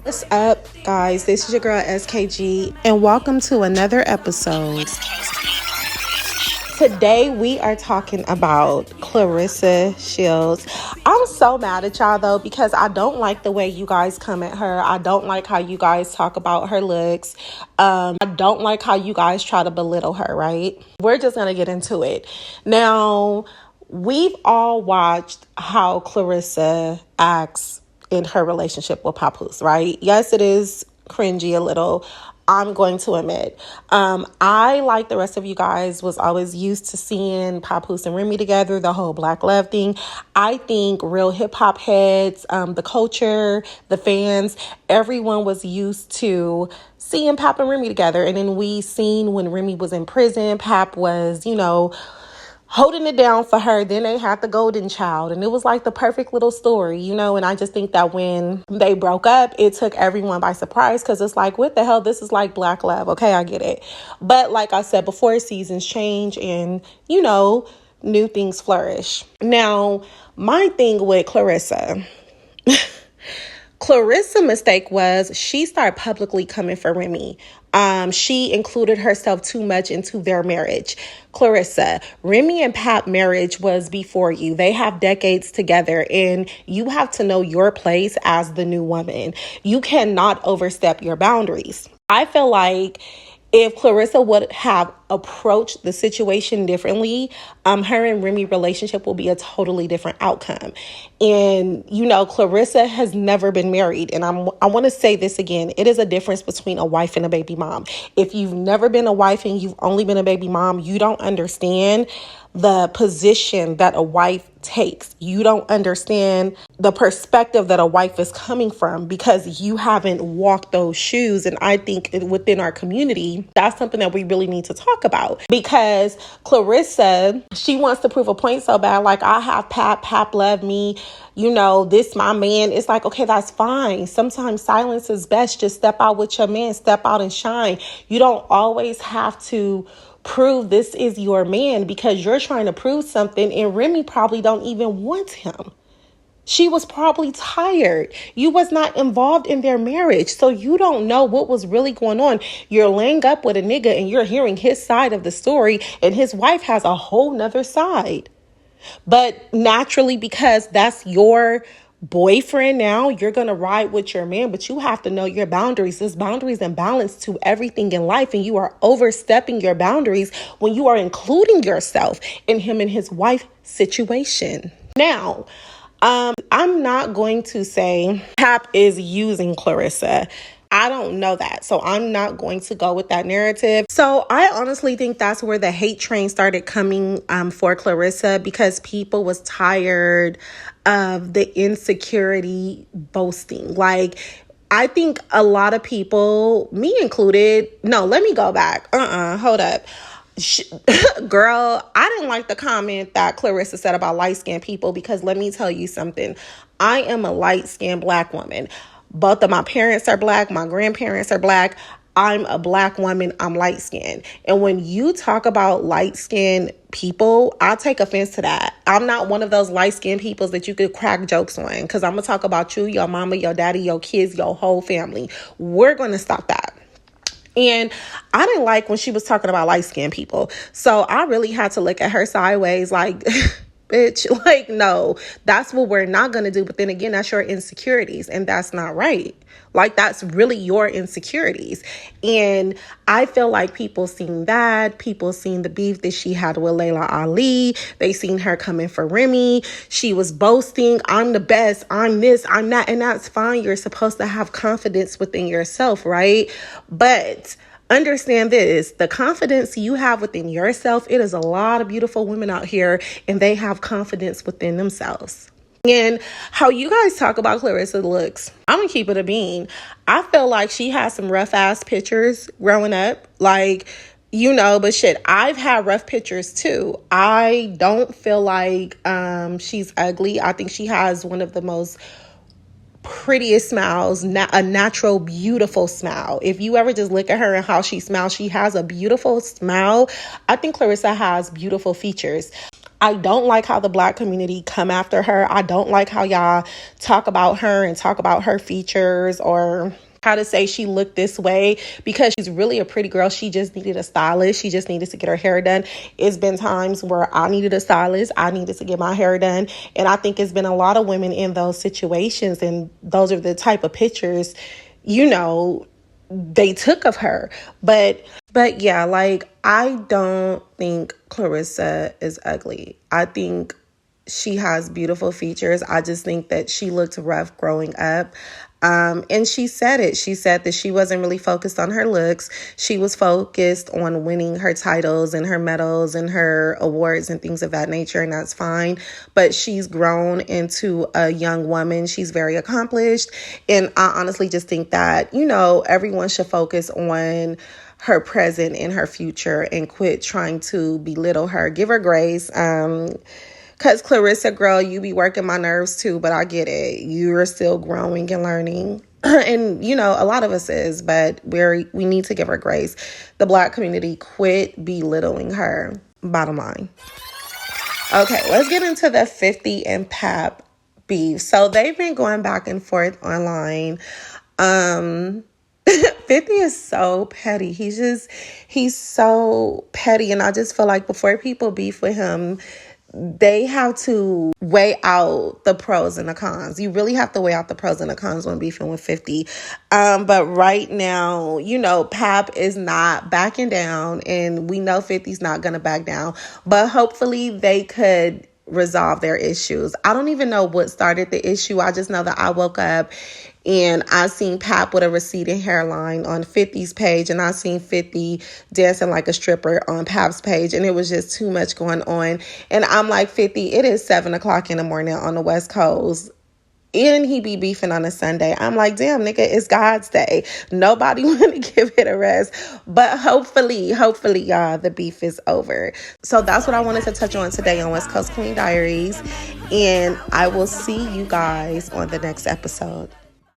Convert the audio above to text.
What's up, guys? This is your girl SKG, and welcome to another episode. Today, we are talking about Claressa Shields. I'm so mad at y'all, though, because I don't like the way you guys come at her. I don't like how you guys talk about her looks. I don't like how you guys try to belittle her, right? We're just going to get into it. Now, we've all watched how Clarissa acts in her relationship with Papoose, right? Yes, it is cringy a little. I'm going to admit. I, like the rest of you guys, was always used to seeing Papoose and Remy together, the whole Black love thing. I think real hip hop heads, the culture, the fans, everyone was used to seeing Pap and Remy together. And then we seen when Remy was in prison, Pap was, holding it down for her. Then they had the golden child, and it was like the perfect little story, and I just think that when they broke up, it took everyone by surprise, because it's like, what the hell? This is like Black love. Okay, I get it. But like I said before, seasons change and new things flourish. Now, my thing with Clarissa mistake was she started publicly coming for Remy. She included herself too much into their marriage. Clarissa, Remy and Pap marriage was before you. They have decades together, and you have to know your place as the new woman. You cannot overstep your boundaries. I feel like if Clarissa would have approached the situation differently, her and Remy relationship will be a totally different outcome. And, Clarissa has never been married. And I want to say this again. It is a difference between a wife and a baby mom. If you've never been a wife and you've only been a baby mom, you don't understand the position that a wife takes. You don't understand the perspective that a wife is coming from, because you haven't walked those shoes. And I think within our community, that's something that we really need to talk about, because Clarissa, she wants to prove a point so bad. Like, I have Pap love me, this my man. It's like, okay, that's fine. Sometimes silence is best. Just step out with your man, step out and shine. You don't always have to prove this is your man, because you're trying to prove something, and Remy probably don't even want him. She was probably tired. You was not involved in their marriage, so you don't know what was really going on. You're laying up with a nigga and you're hearing his side of the story, and his wife has a whole nother side. But naturally, because that's your boyfriend now, you're going to ride with your man, but you have to know your boundaries. There's boundaries and balance to everything in life, and you are overstepping your boundaries when you are including yourself in him and his wife situation. Now, I'm not going to say Pap is using Clarissa. I don't know that. So I'm not going to go with that narrative. So I honestly think that's where the hate train started coming for Clarissa, because people was tired of the insecurity boasting. Like, I think a lot of people, me included, no, let me go back. Hold up. Girl, I didn't like the comment that Clarissa said about light-skinned people, because let me tell you something. I am a light-skinned Black woman. Both of my parents are Black. My grandparents are Black. I'm a Black woman. I'm light-skinned. And when you talk about light-skinned people, I'll take offense to that. I'm not one of those light-skinned people that you could crack jokes on, because I'm going to talk about you, your mama, your daddy, your kids, your whole family. We're going to stop that. And I didn't like when she was talking about light-skinned people. So I really had to look at her sideways like, bitch, like, no, that's what we're not going to do. But then again, that's your insecurities, and that's not right. Like, that's really your insecurities. And I feel like people seen that. People seen the beef that she had with Layla Ali. They seen her coming for Remy. She was boasting, I'm the best, I'm this, I'm that. And that's fine. You're supposed to have confidence within yourself, right? But understand this, the confidence you have within yourself, it is a lot of beautiful women out here, and they have confidence within themselves. And how you guys talk about Clarissa looks, I'm gonna keep it a bean. I feel like she has some rough ass pictures growing up, like, but shit, I've had rough pictures too. I don't feel like she's ugly. I think she has one of the most prettiest smiles, a natural, beautiful smile. If you ever just look at her and how she smiles, she has a beautiful smile. I think Clarissa has beautiful features. I don't like how the Black community come after her. I don't like how y'all talk about her and talk about her features, or how to say she looked this way, because she's really a pretty girl. She just needed a stylist. She just needed to get her hair done. It's been times where I needed a stylist. I needed to get my hair done. And I think it's been a lot of women in those situations. And those are the type of pictures, they took of her. But yeah, like, I don't think Clarissa is ugly. I think she has beautiful features. I just think that she looked rough growing up. And she said it. She said that she wasn't really focused on her looks. She was focused on winning her titles and her medals and her awards and things of that nature, and that's fine. But she's grown into a young woman. She's very accomplished. And I honestly just think that, everyone should focus on her present and her future and quit trying to belittle her. Give her grace. Because Clarissa, girl, you be working my nerves too, but I get it. You're still growing and learning. And, a lot of us is, but we need to give her grace. The Black community, quit belittling her. Bottom line. Okay, let's get into the 50 and Pap beef. So they've been going back and forth online. 50 is so petty. He's so petty. And I just feel like before people beef with him, they have to weigh out the pros and the cons. You really have to weigh out the pros and the cons when beefing with 50. But right now, Pap is not backing down, and we know 50's not going to back down. But hopefully they could resolve their issues. I don't even know what started the issue. I just know that I woke up and I seen Pap with a receding hairline on 50's page, and I seen 50 dancing like a stripper on Pap's page, and it was just too much going on. And I'm like, 50, it is 7 o'clock in the morning on the West Coast, and he be beefing on a Sunday. I'm like, damn, nigga, it's God's day. Nobody want to give it a rest. But hopefully, y'all, the beef is over. So that's what I wanted to touch on today on West Coast Queen Diaries. And I will see you guys on the next episode.